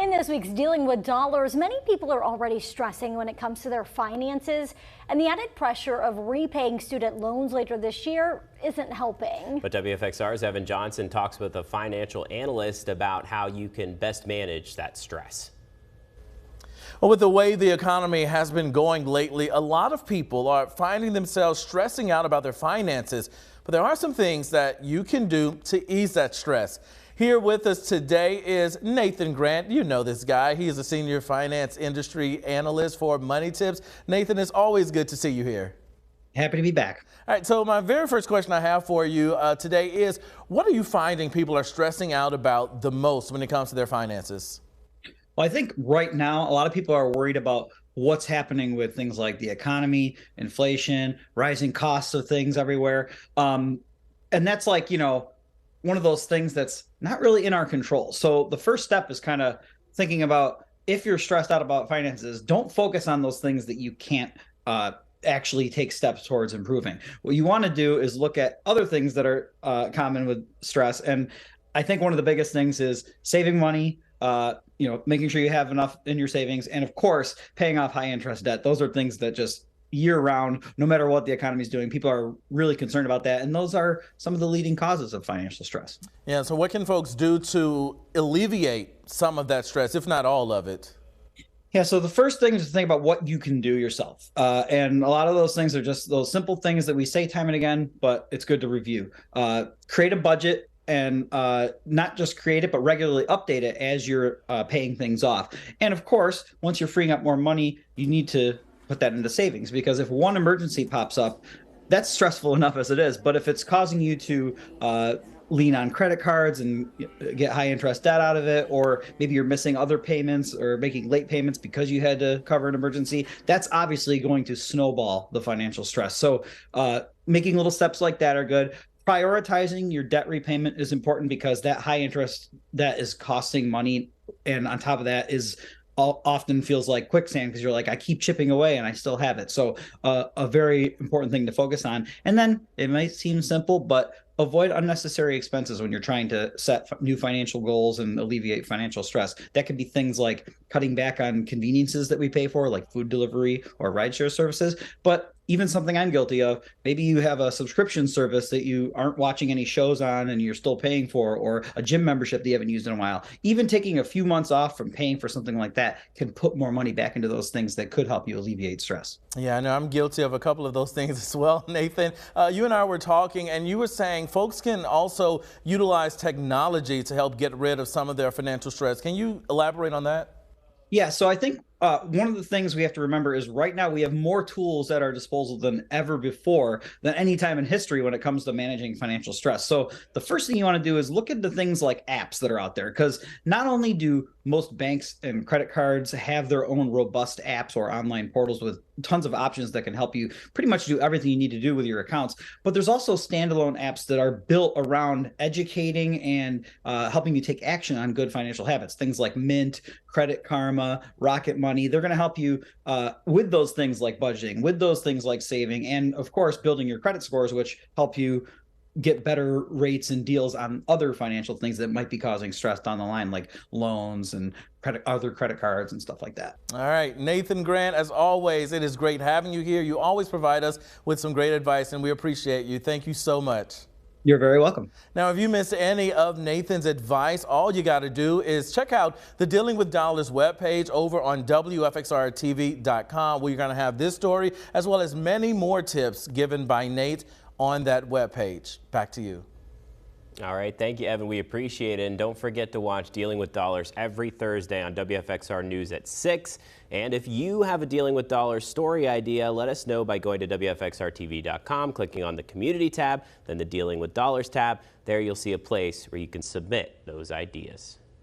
In this week's Dealing with Dollars, many people are already stressing when it comes to their finances, and the added pressure of repaying student loans later this year isn't helping. But WFXR's Evan Johnson talks with a financial analyst about how you can best manage that stress. Well, with the way the economy has been going lately, a lot of people are finding themselves stressing out about their finances. But there are some things that you can do to ease that stress. Here with us today is Nathan Grant. You know this guy. He is a senior finance industry analyst for Money Tips. Nathan, it's always good to see you here. Happy to be back. All right, so my very first question I have for you today is, what are you finding people are stressing out about the most when it comes to their finances? Well, I think right now, a lot of people are worried about what's happening with things like the economy, inflation, rising costs of things everywhere. And that's like, one of those things that's not really in our control. So the first step is kind of thinking about, if you're stressed out about finances, don't focus on those things that you can't actually take steps towards improving. What you want to do is look at other things that are common with stress. And I think one of the biggest things is saving money, making sure you have enough in your savings, and of course, paying off high interest debt. Those are things that just year round, no matter what the economy is doing, people are really concerned about that. And those are some of the leading causes of financial stress. Yeah. So what can folks do to alleviate some of that stress, if not all of it? Yeah, so the first thing is to think about what you can do yourself. And a lot of those things are just those simple things that we say time and again, but it's good to review. Create a budget. And not just create it, but regularly update it as you're paying things off. And of course, once you're freeing up more money, you need to put that into savings, because if one emergency pops up, that's stressful enough as it is. But if it's causing you to lean on credit cards and get high interest debt out of it, or maybe you're missing other payments or making late payments because you had to cover an emergency, that's obviously going to snowball the financial stress. So making little steps like that are good. Prioritizing your debt repayment is important, because that high interest debt is costing money. And on top of that is often feels like quicksand, because you're like, I keep chipping away and I still have it. So a very important thing to focus on. And then it might seem simple, but avoid unnecessary expenses when you're trying to set new financial goals and alleviate financial stress. That could be things like cutting back on conveniences that we pay for, like food delivery or rideshare services. But even something I'm guilty of, maybe you have a subscription service that you aren't watching any shows on and you're still paying for, or a gym membership that you haven't used in a while. Even taking a few months off from paying for something like that can put more money back into those things that could help you alleviate stress. Yeah, I know I'm guilty of a couple of those things as well, Nathan. You and I were talking, and you were saying folks can also utilize technology to help get rid of some of their financial stress. Can you elaborate on that? Yeah, so I think one of the things we have to remember is right now we have more tools at our disposal than ever before, than any time in history when it comes to managing financial stress. So the first thing you want to do is look at the things like apps that are out there, because not only do most banks and credit cards have their own robust apps or online portals with tons of options that can help you pretty much do everything you need to do with your accounts, but there's also standalone apps that are built around educating and helping you take action on good financial habits. Things like Mint, Credit Karma, Rocket Money. They're going to help you with those things like budgeting, with those things like saving, and of course, building your credit scores, which help you get better rates and deals on other financial things that might be causing stress down the line, like loans and other credit cards and stuff like that. All right, Nathan Grant, as always, it is great having you here. You always provide us with some great advice, and we appreciate you. Thank you so much. You're very welcome. Now, if you missed any of Nathan's advice, all you got to do is check out the Dealing with Dollars webpage over on WFXRTV.com, where you're going to have this story as well as many more tips given by Nate on that webpage. Back to you. All right. Thank you, Evan. We appreciate it. And don't forget to watch Dealing with Dollars every Thursday on WFXR News at 6. And if you have a Dealing with Dollars story idea, let us know by going to WFXRTV.com, clicking on the Community tab, then the Dealing with Dollars tab. There you'll see a place where you can submit those ideas.